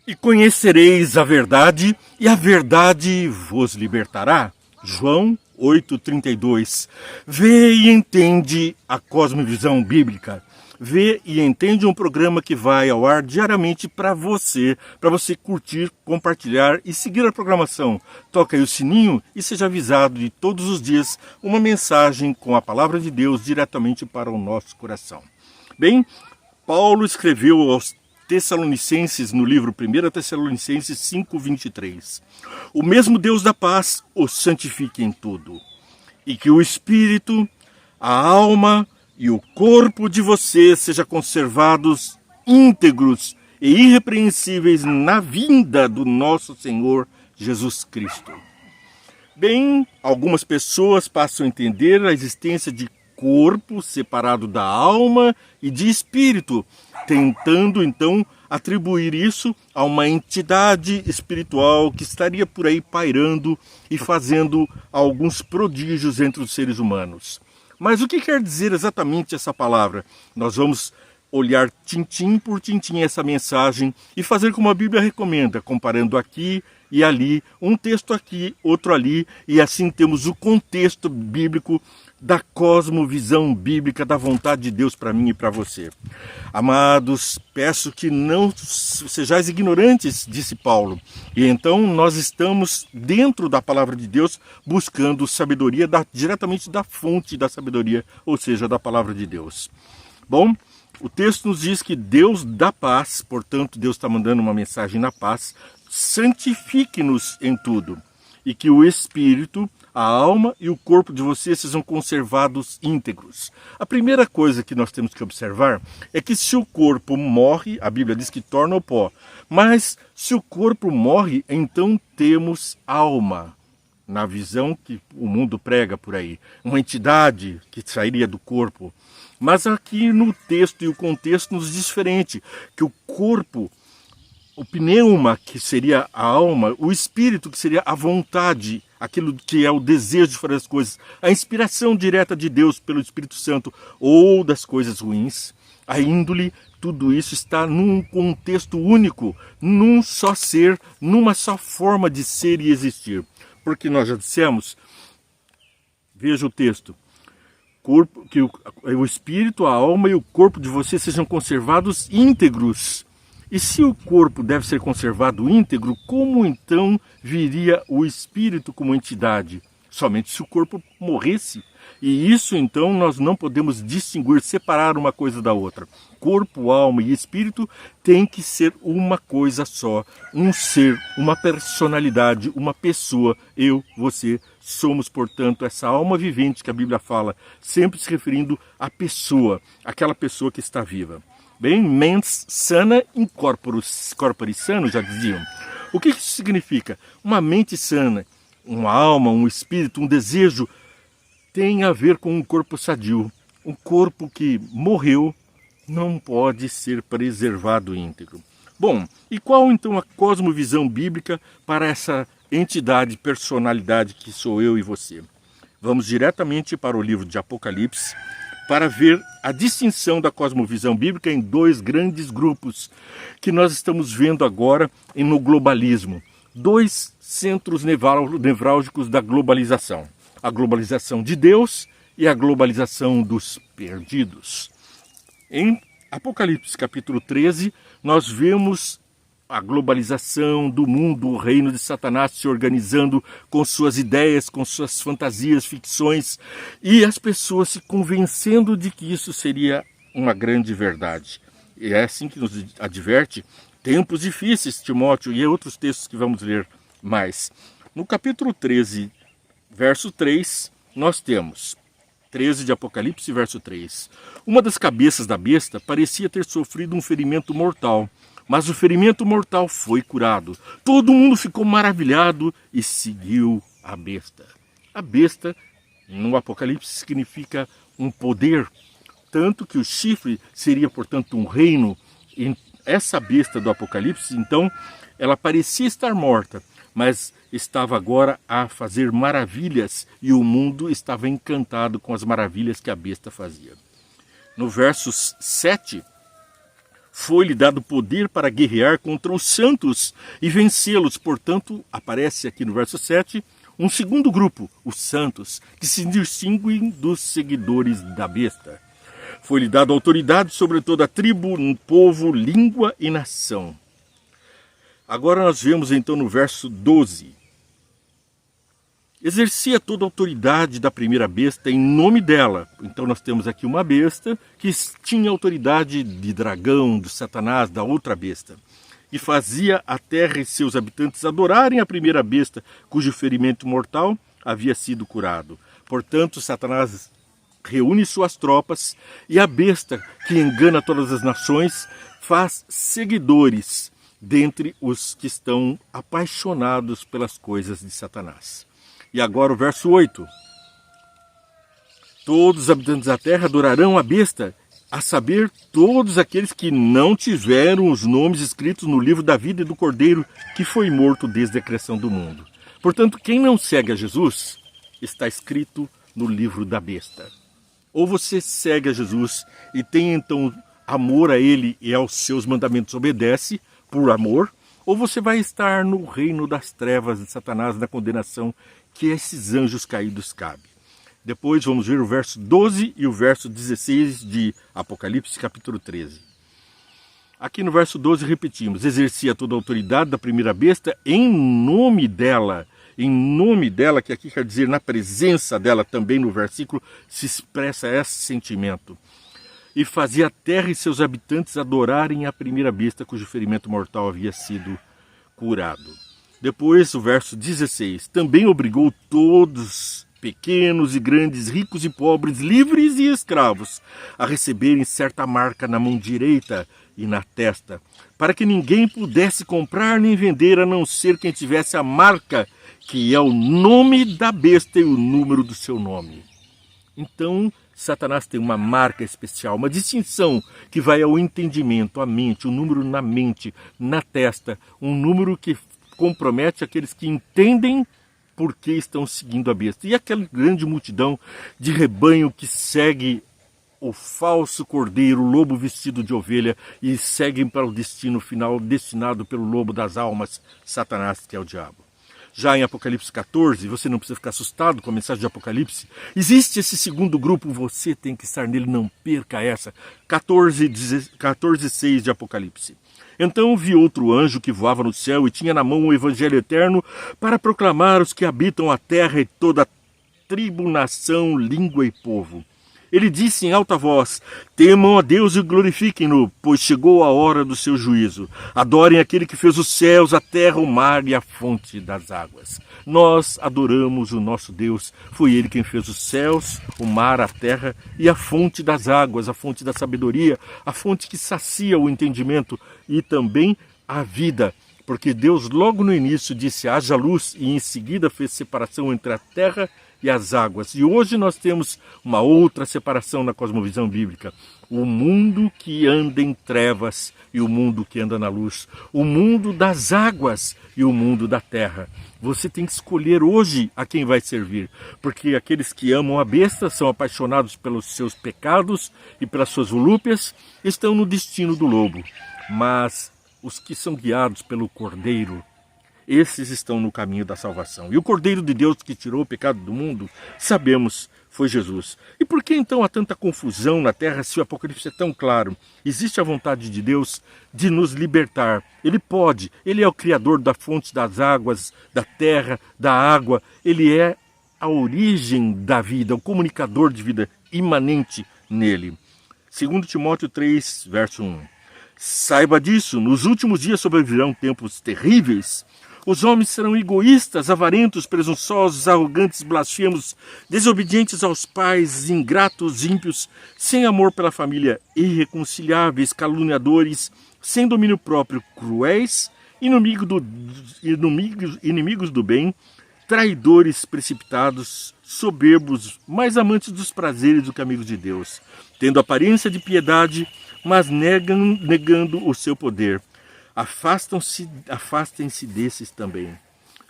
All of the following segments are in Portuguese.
E conhecereis a verdade, e a verdade vos libertará. João 8,32. Vê e entende a cosmovisão bíblica. Vê e entende um programa que vai ao ar diariamente para você curtir, compartilhar e seguir a programação. Toca aí o sininho e seja avisado de todos os dias uma mensagem com a palavra de Deus diretamente para o nosso coração. Bem, Paulo escreveu aos Tessalonicenses, no livro 1 Tessalonicenses 5,23. O mesmo Deus da paz os santifique em tudo, e que o Espírito, a alma e o corpo de vocês sejam conservados íntegros e irrepreensíveis na vinda do nosso Senhor Jesus Cristo. Bem, algumas pessoas passam a entender a existência de corpo separado da alma e de espírito, tentando então atribuir isso a uma entidade espiritual que estaria por aí pairando e fazendo alguns prodígios entre os seres humanos. Mas o que quer dizer exatamente essa palavra? Nós vamos olhar tintim por tintim essa mensagem e fazer como a Bíblia recomenda, comparando aqui e ali, um texto aqui, outro ali, e assim temos o contexto bíblico da cosmovisão bíblica da vontade de Deus para mim e para você. Amados, peço que não sejais ignorantes, disse Paulo. E então nós estamos dentro da palavra de Deus buscando sabedoria diretamente da fonte da sabedoria, ou seja, da palavra de Deus. Bom, o texto nos diz que Deus dá paz, portanto Deus está mandando uma mensagem na paz, santifique-nos em tudo, e que o Espírito, a alma e o corpo de vocês sejam conservados íntegros. A primeira coisa que nós temos que observar é que se o corpo morre, a Bíblia diz que torna o pó, mas se o corpo morre, então temos alma. Na visão que o mundo prega por aí, uma entidade que sairia do corpo. Mas aqui no texto e o contexto nos diz diferente, que o corpo, o pneuma, que seria a alma, o espírito, que seria a vontade, aquilo que é o desejo de fazer as coisas, a inspiração direta de Deus pelo Espírito Santo ou das coisas ruins, a índole, tudo isso está num contexto único, num só ser, numa só forma de ser e existir. Porque nós já dissemos, veja o texto, que o espírito, a alma e o corpo de vocês sejam conservados íntegros. E se o corpo deve ser conservado íntegro, como então viria o espírito como entidade? Somente se o corpo morresse. E isso então nós não podemos distinguir, separar uma coisa da outra. Corpo, alma e espírito tem que ser uma coisa só. Um ser, uma personalidade, uma pessoa. Eu, você, somos, portanto, essa alma vivente que a Bíblia fala, sempre se referindo à pessoa, aquela pessoa que está viva. Bem, mens sana in corporis sano, já diziam. O que isso significa? Uma mente sana, uma alma, um espírito, um desejo, tem a ver com um corpo sadio. Um corpo que morreu não pode ser preservado íntegro. Bom, e qual então a cosmovisão bíblica para essa entidade, personalidade que sou eu e você? Vamos diretamente para o livro de Apocalipse, para ver a distinção da cosmovisão bíblica em dois grandes grupos que nós estamos vendo agora no globalismo. Dois centros nevrálgicos da globalização. A globalização de Deus e a globalização dos perdidos. Em Apocalipse capítulo 13, nós vemos a globalização do mundo, o reino de Satanás se organizando com suas ideias, com suas fantasias, ficções, e as pessoas se convencendo de que isso seria uma grande verdade. E é assim que nos adverte tempos difíceis, Timóteo, e outros textos que vamos ler mais. No capítulo 13, verso 3, nós temos 13 de Apocalipse, verso 3. Uma das cabeças da besta parecia ter sofrido um ferimento mortal, mas o ferimento mortal foi curado. Todo mundo ficou maravilhado e seguiu a besta. A besta, no Apocalipse, significa um poder, tanto que o chifre seria, portanto, um reino. E essa besta do Apocalipse, então, ela parecia estar morta, mas estava agora a fazer maravilhas e o mundo estava encantado com as maravilhas que a besta fazia. No verso 7, Foi-lhe dado poder para guerrear contra os santos e vencê-los. Portanto, aparece aqui no verso 7, um segundo grupo, os santos, que se distinguem dos seguidores da besta. Foi-lhe dado autoridade sobre toda a tribo, povo, língua e nação. Agora nós vemos então no verso 12. Exercia toda a autoridade da primeira besta em nome dela. Então nós temos aqui uma besta que tinha autoridade de dragão, de Satanás, da outra besta. E fazia a terra e seus habitantes adorarem a primeira besta, cujo ferimento mortal havia sido curado. Portanto, Satanás reúne suas tropas e a besta, que engana todas as nações, faz seguidores dentre os que estão apaixonados pelas coisas de Satanás. E agora o verso 8. Todos os habitantes da terra adorarão a besta, a saber, todos aqueles que não tiveram os nomes escritos no livro da vida e do Cordeiro, que foi morto desde a criação do mundo. Portanto, quem não segue a Jesus, está escrito no livro da besta. Ou você segue a Jesus e tem então amor a Ele e aos seus mandamentos, obedece por amor, ou você vai estar no reino das trevas de Satanás, na condenação que esses anjos caídos cabem. Depois vamos ver o verso 12 e o verso 16 de Apocalipse, capítulo 13. Aqui no verso 12 repetimos, exercia toda a autoridade da primeira besta em nome dela, que aqui quer dizer na presença dela, também no versículo se expressa esse sentimento. E fazia a terra e seus habitantes adorarem a primeira besta, cujo ferimento mortal havia sido curado. Depois, o verso 16, também obrigou todos, pequenos e grandes, ricos e pobres, livres e escravos, a receberem certa marca na mão direita e na testa, para que ninguém pudesse comprar nem vender, a não ser quem tivesse a marca, que é o nome da besta e o número do seu nome. Então, Satanás tem uma marca especial, uma distinção que vai ao entendimento, à mente, o número na mente, na testa, um número que compromete aqueles que entendem por que estão seguindo a besta. E aquela grande multidão de rebanho que segue o falso cordeiro, o lobo vestido de ovelha, e seguem para o destino final destinado pelo lobo das almas, Satanás, que é o diabo. Já em Apocalipse 14, você não precisa ficar assustado com a mensagem de Apocalipse, existe esse segundo grupo, você tem que estar nele, não perca essa. 14:6 de Apocalipse. Então vi outro anjo que voava no céu e tinha na mão o evangelho eterno para proclamar os que habitam a terra e toda tribo, nação, língua e povo. Ele disse em alta voz, temam a Deus e glorifiquem-no, pois chegou a hora do seu juízo. Adorem aquele que fez os céus, a terra, o mar e a fonte das águas. Nós adoramos o nosso Deus. Foi Ele quem fez os céus, o mar, a terra e a fonte das águas, a fonte da sabedoria, a fonte que sacia o entendimento e também a vida. Porque Deus logo no início disse, haja luz, e em seguida fez separação entre a terra e as águas. E hoje nós temos uma outra separação na cosmovisão bíblica. O mundo que anda em trevas e o mundo que anda na luz. O mundo das águas e o mundo da terra. Você tem que escolher hoje a quem vai servir. Porque aqueles que amam a besta, são apaixonados pelos seus pecados e pelas suas volúpias, estão no destino do lobo. Mas os que são guiados pelo Cordeiro, esses estão no caminho da salvação. E o Cordeiro de Deus que tirou o pecado do mundo, sabemos, foi Jesus. E por que então há tanta confusão na terra se o Apocalipse é tão claro? Existe a vontade de Deus de nos libertar. Ele pode, Ele é o Criador da fonte das águas, da terra, da água. Ele é a origem da vida, o comunicador de vida imanente nele. 2 Timóteo 3, verso 1. Saiba disso, nos últimos dias sobrevirão tempos terríveis. Os homens serão egoístas, avarentos, presunçosos, arrogantes, blasfemos, desobedientes aos pais, ingratos, ímpios, sem amor pela família, irreconciliáveis, caluniadores, sem domínio próprio, cruéis, inimigos do bem, traidores precipitados, soberbos, mais amantes dos prazeres do que amigos de Deus, tendo aparência de piedade, mas negando o seu poder. Afastem-se desses também.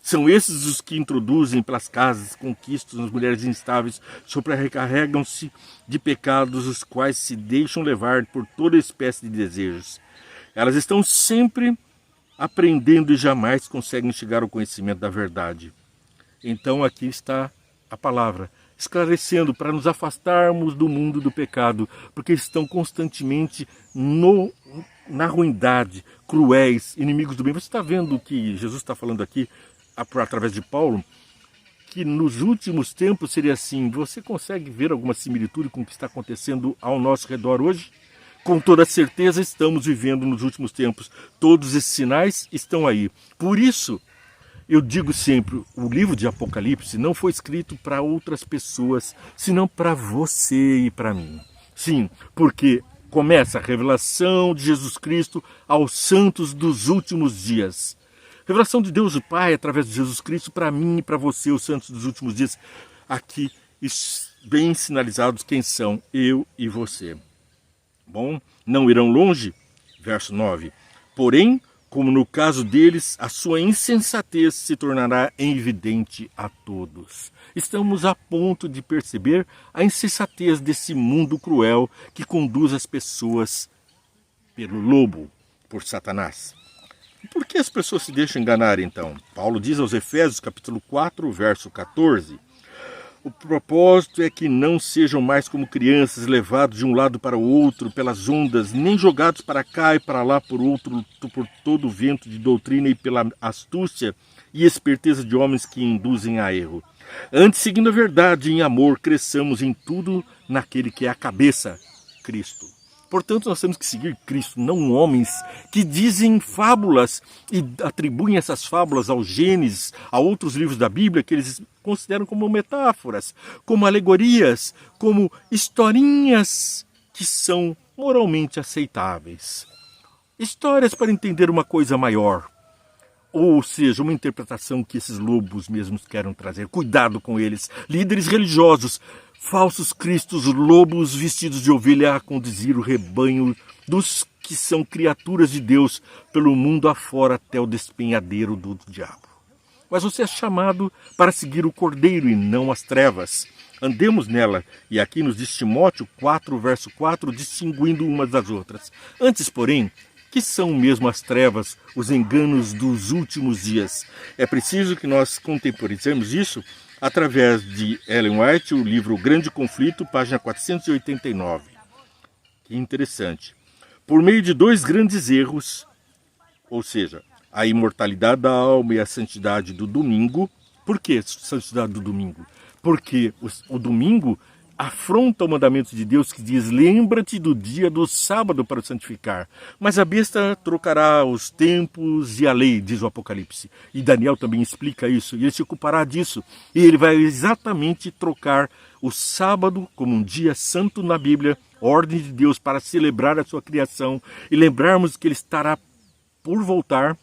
São esses os que introduzem pelas casas, conquistam as mulheres instáveis, sobrecarregam-se de pecados, os quais se deixam levar por toda espécie de desejos. Elas estão sempre aprendendo e jamais conseguem chegar ao conhecimento da verdade. Então aqui está a palavra, esclarecendo para nos afastarmos do mundo do pecado, porque estão constantemente na ruindade, cruéis, inimigos do bem. Você está vendo o que Jesus está falando aqui, através de Paulo, que nos últimos tempos seria assim. Você consegue ver alguma similitude com o que está acontecendo ao nosso redor hoje? Com toda certeza estamos vivendo nos últimos tempos. Todos esses sinais estão aí. Por isso, eu digo sempre, o livro de Apocalipse não foi escrito para outras pessoas, senão para você e para mim. Sim, porque começa a revelação de Jesus Cristo aos santos dos últimos dias. Revelação de Deus o Pai através de Jesus Cristo para mim e para você, os santos dos últimos dias. Aqui, bem sinalizados quem são, eu e você. Bom, não irão longe? Verso 9. Porém, como no caso deles, a sua insensatez se tornará evidente a todos. Estamos a ponto de perceber a insensatez desse mundo cruel que conduz as pessoas pelo lobo, por Satanás. Por que as pessoas se deixam enganar, então? Paulo diz aos Efésios, capítulo 4, verso 14. O propósito é que não sejam mais como crianças, levados de um lado para o outro pelas ondas, nem jogados para cá e para lá por todo o vento de doutrina e pela astúcia e esperteza de homens que induzem a erro. Antes, seguindo a verdade em amor, cresçamos em tudo naquele que é a cabeça, Cristo. Portanto, nós temos que seguir Cristo, não homens que dizem fábulas e atribuem essas fábulas ao Gênesis, a outros livros da Bíblia que eles consideram como metáforas, como alegorias, como historinhas que são moralmente aceitáveis. Histórias para entender uma coisa maior, ou seja, uma interpretação que esses lobos mesmos querem trazer. Cuidado com eles, líderes religiosos, falsos cristos, lobos vestidos de ovelha a conduzir o rebanho dos que são criaturas de Deus pelo mundo afora até o despenhadeiro do diabo. Mas você é chamado para seguir o Cordeiro e não as trevas. Andemos nela, e aqui nos diz Timóteo 4, verso 4, distinguindo umas das outras. Antes, porém, que são mesmo as trevas, os enganos dos últimos dias? É preciso que nós contemporizemos isso através de Ellen White, o livro O Grande Conflito, página 489. Que interessante. Por meio de dois grandes erros, ou seja, a imortalidade da alma e a santidade do domingo. Por que santidade do domingo? Porque o domingo afronta o mandamento de Deus que diz: lembra-te do dia do sábado para o santificar. Mas a besta trocará os tempos e a lei, diz o Apocalipse. E Daniel também explica isso, e ele se ocupará disso. E ele vai exatamente trocar o sábado como um dia santo na Bíblia, ordem de Deus para celebrar a sua criação, e lembrarmos que ele estará por voltar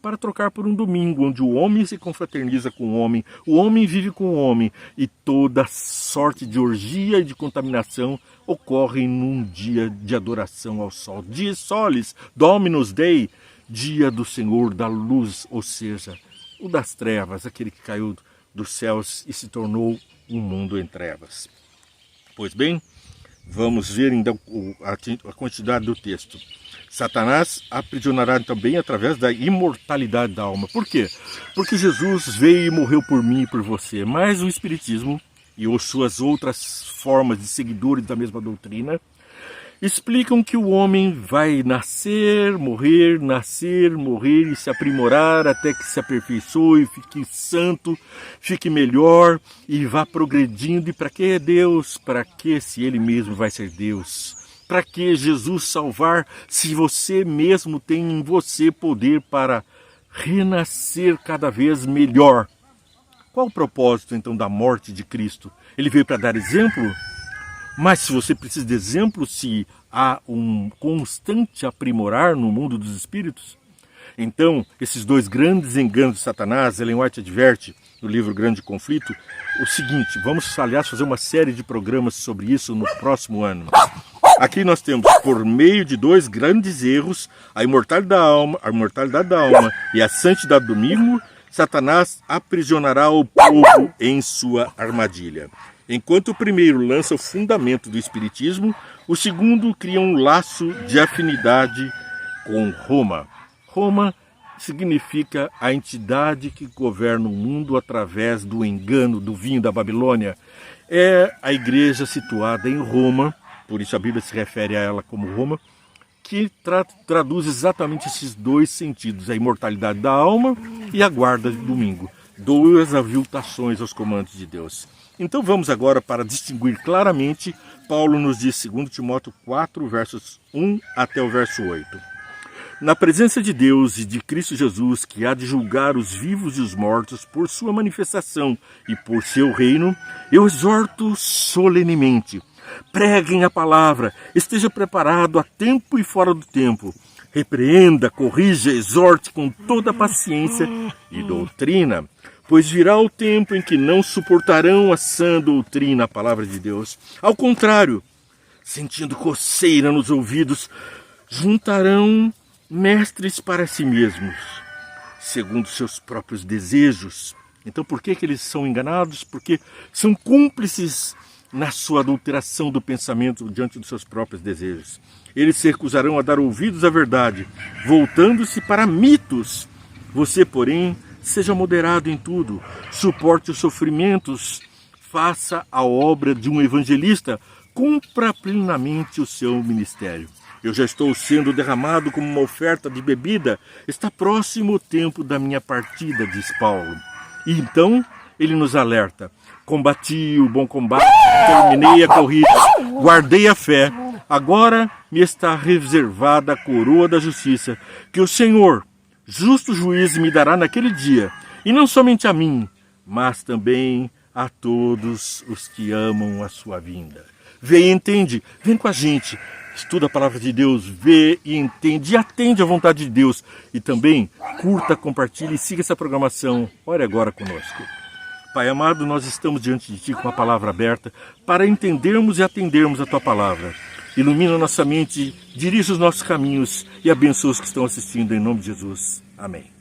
para trocar por um domingo, onde o homem se confraterniza com o homem vive com o homem, e toda sorte de orgia e de contaminação ocorre num dia de adoração ao sol. Dies solis, Dominus Dei, dia do Senhor da luz, ou seja, o das trevas, aquele que caiu dos céus e se tornou um mundo em trevas. Pois bem, vamos ver então a quantidade do texto. Satanás aprisionará também através da imortalidade da alma. Por quê? Porque Jesus veio e morreu por mim e por você. Mas o Espiritismo e as suas outras formas de seguidores da mesma doutrina explicam que o homem vai nascer, morrer e se aprimorar até que se aperfeiçoe, fique santo, fique melhor e vá progredindo. E para que é Deus? Para que, se Ele mesmo vai ser Deus? Para que Jesus salvar, se você mesmo tem em você poder para renascer cada vez melhor? Qual o propósito, então, da morte de Cristo? Ele veio para dar exemplo? Mas se você precisa de exemplo, se há um constante aprimorar no mundo dos espíritos, então, esses dois grandes enganos de Satanás, Ellen White adverte no livro Grande Conflito, o seguinte: vamos, aliás, fazer uma série de programas sobre isso no próximo ano. Aqui nós temos, por meio de dois grandes erros, a imortalidade da alma e a santidade do domingo, Satanás aprisionará o povo em sua armadilha. Enquanto o primeiro lança o fundamento do espiritismo, o segundo cria um laço de afinidade com Roma. Roma significa a entidade que governa o mundo através do engano do vinho da Babilônia. É a igreja situada em Roma, por isso a Bíblia se refere a ela como Roma, que traduz exatamente esses dois sentidos, a imortalidade da alma e a guarda de domingo. Duas aviltações aos comandos de Deus. Então vamos agora para distinguir claramente, Paulo nos diz, 2 Timóteo 4, versos 1 até o verso 8. Na presença de Deus e de Cristo Jesus, que há de julgar os vivos e os mortos por sua manifestação e por seu reino, eu exorto solenemente. Preguem a palavra, esteja preparado a tempo e fora do tempo. Repreenda, corrija, exorte com toda paciência e doutrina. Pois virá o tempo em que não suportarão a sã doutrina, a palavra de Deus. Ao contrário, sentindo coceira nos ouvidos, juntarão mestres para si mesmos, segundo seus próprios desejos. Então por que eles são enganados? Porque são cúmplices na sua adulteração do pensamento diante dos seus próprios desejos. Eles se recusarão a dar ouvidos à verdade, voltando-se para mitos. Você, porém, seja moderado em tudo, suporte os sofrimentos, faça a obra de um evangelista, cumpra plenamente o seu ministério. Eu já estou sendo derramado como uma oferta de bebida, está próximo o tempo da minha partida, diz Paulo. E então ele nos alerta: combati o bom combate, terminei a corrida, guardei a fé, agora me está reservada a coroa da justiça, que o Senhor, justo juiz, me dará naquele dia, e não somente a mim, mas também a todos os que amam a sua vinda. Vê e entende, vem com a gente, estuda a palavra de Deus, vê e entende e atende à vontade de Deus. E também curta, compartilhe e siga essa programação. Ore agora conosco. Pai amado, nós estamos diante de Ti com a palavra aberta para entendermos e atendermos a Tua palavra. Ilumina nossa mente, dirige os nossos caminhos e abençoa os que estão assistindo em nome de Jesus. Amém.